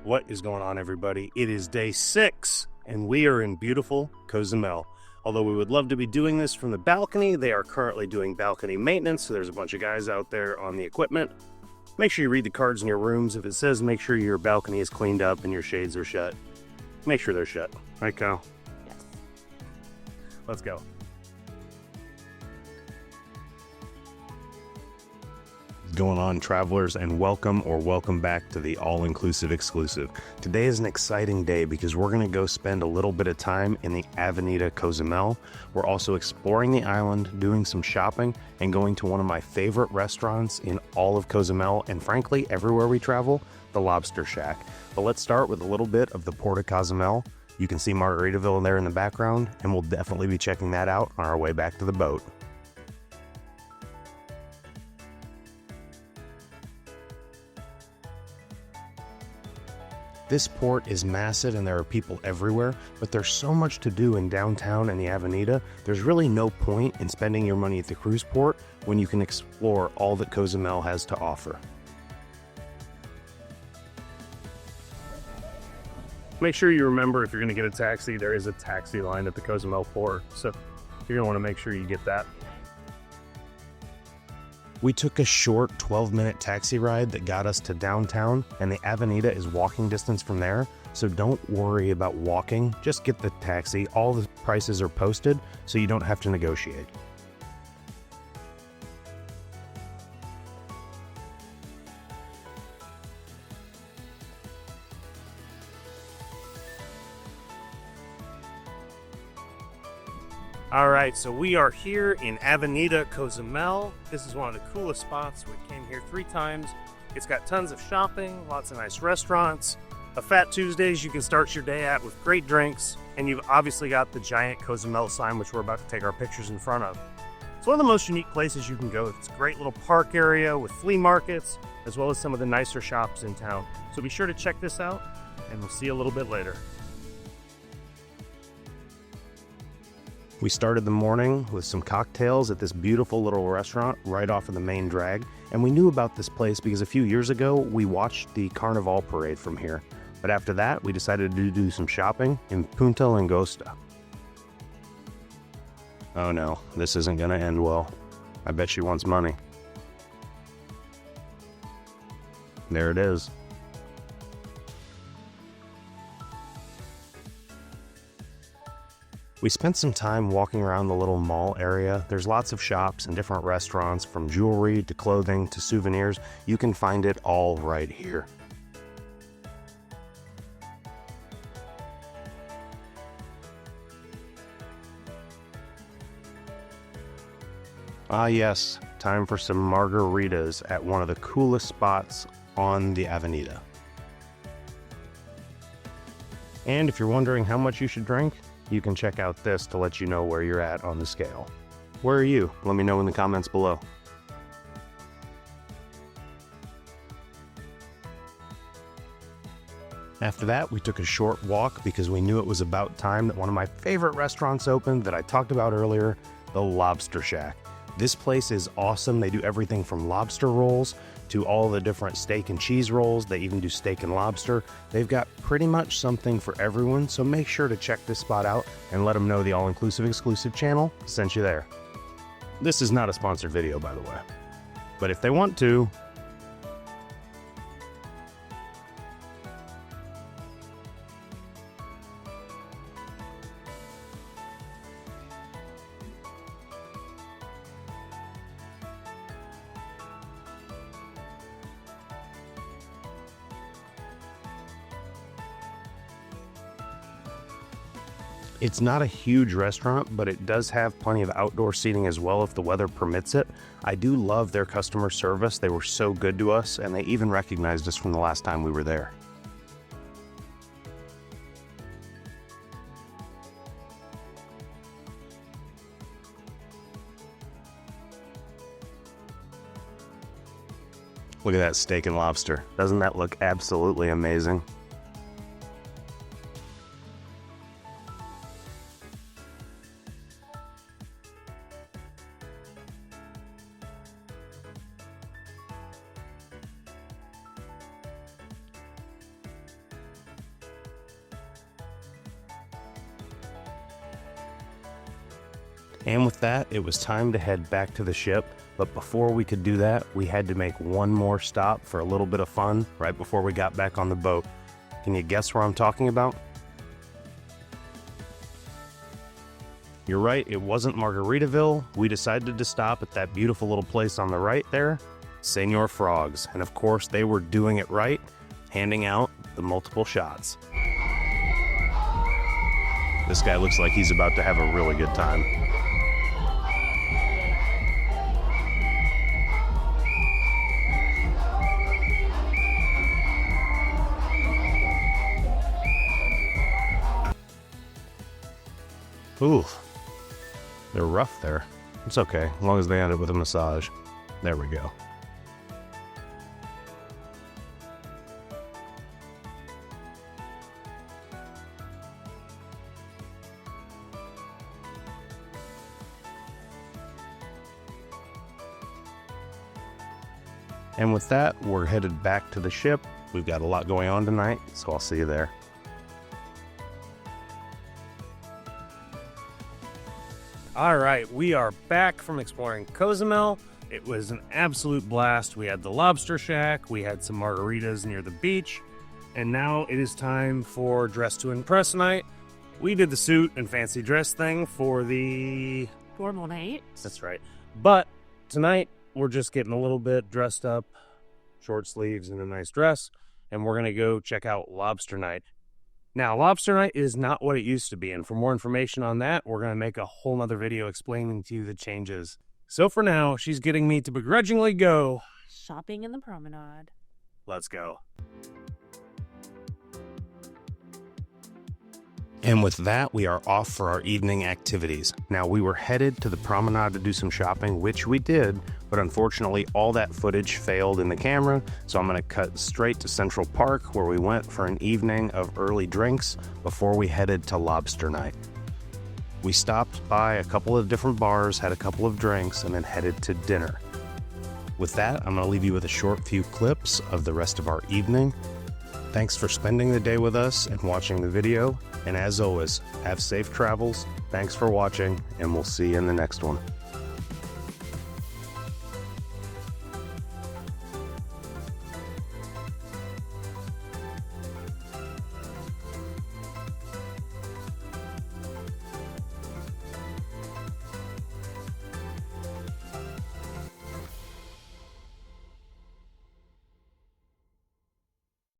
What is going on, everybody? It is day 6, and we are in beautiful Cozumel. Although we would love to be doing this from the balcony, they are currently doing balcony maintenance, so there's a bunch of guys out there on the equipment. Make sure you read the cards in your rooms. If it says make sure your balcony is cleaned up and your shades are shut, make sure they're shut. Right, Kyle? Yes. Let's go. Going on, travelers, and welcome back to the all-inclusive exclusive. Today is an exciting day because we're going to go spend a little bit of time in the Avenida Cozumel. We're also exploring the island, doing some shopping, and going to one of my favorite restaurants in all of Cozumel, and frankly, everywhere we travel, the Lobster Shack. But let's start with a little bit of the Port of Cozumel. You can see Margaritaville there in the background, and we'll definitely be checking that out on our way back to the boat. This port is massive and there are people everywhere, but there's so much to do in downtown and the Avenida, there's really no point in spending your money at the cruise port when you can explore all that Cozumel has to offer. Make sure you remember, if you're going to get a taxi, there is a taxi line at the Cozumel port, so you're going to want to make sure you get that. We took a short 12-minute taxi ride that got us to downtown, and the Avenida is walking distance from there, so don't worry about walking, just get the taxi. All the prices are posted, so you don't have to negotiate. All right, so we are here in Avenida Cozumel. This is one of the coolest spots. We came here 3 times. It's got tons of shopping, lots of nice restaurants. A Fat Tuesdays you can start your day at with great drinks. And you've obviously got the giant Cozumel sign, which we're about to take our pictures in front of. It's one of the most unique places you can go. It's a great little park area with flea markets, as well as some of the nicer shops in town. So be sure to check this out, and we'll see you a little bit later. We started the morning with some cocktails at this beautiful little restaurant right off of the main drag, and we knew about this place because a few years ago we watched the Carnival parade from here. But after that, we decided to do some shopping in Punta Langosta. Oh no, this isn't gonna end well. I bet she wants money. There it is. We spent some time walking around the little mall area. There's lots of shops and different restaurants, from jewelry to clothing to souvenirs. You can find it all right here. Ah yes, time for some margaritas at one of the coolest spots on the Avenida. And if you're wondering how much you should drink, you can check out this to let you know where you're at on the scale. Where are you? Let me know in the comments below. After that, we took a short walk because we knew it was about time that one of my favorite restaurants opened that I talked about earlier, the Lobster Shack. This place is awesome. They do everything from lobster rolls to all the different steak and cheese rolls. They even do steak and lobster. They've got pretty much something for everyone, so make sure to check this spot out and let them know the all-inclusive exclusive channel sent you there. This is not a sponsored video, by the way, but if they want to, it's not a huge restaurant, but it does have plenty of outdoor seating as well if the weather permits it. I do love their customer service. They were so good to us, and they even recognized us from the last time we were there. Look at that steak and lobster. Doesn't that look absolutely amazing? And with that, it was time to head back to the ship. But before we could do that, we had to make one more stop for a little bit of fun right before we got back on the boat. Can you guess where I'm talking about? You're right, it wasn't Margaritaville. We decided to stop at that beautiful little place on the right there, Señor Frog's. And of course, they were doing it right, handing out the multiple shots. This guy looks like he's about to have a really good time. Ooh, they're rough there. It's okay, as long as they end it with a massage. There we go. And with that, we're headed back to the ship. We've got a lot going on tonight, so I'll see you there. All right, we are back from exploring Cozumel. It was an absolute blast. We had the Lobster Shack, we had some margaritas near the beach, and now it is time for Dress to Impress night. We did the suit and fancy dress thing for the formal night. That's right. But tonight, we're just getting a little bit dressed up, short sleeves and a nice dress, and we're gonna go check out Lobster Night. Now, Lobster Night is not what it used to be, and for more information on that, we're going to make a whole nother video explaining to you the changes. So for now, she's getting me to begrudgingly go shopping in the promenade. Let's go. And with that, we are off for our evening activities. Now, we were headed to the promenade to do some shopping, which we did, but unfortunately, all that footage failed in the camera, so I'm gonna cut straight to Central Park, where we went for an evening of early drinks before we headed to Lobster Night. We stopped by a couple of different bars, had a couple of drinks, and then headed to dinner. With that, I'm gonna leave you with a short few clips of the rest of our evening. Thanks for spending the day with us and watching the video. And as always, have safe travels. Thanks for watching, and we'll see you in the next one.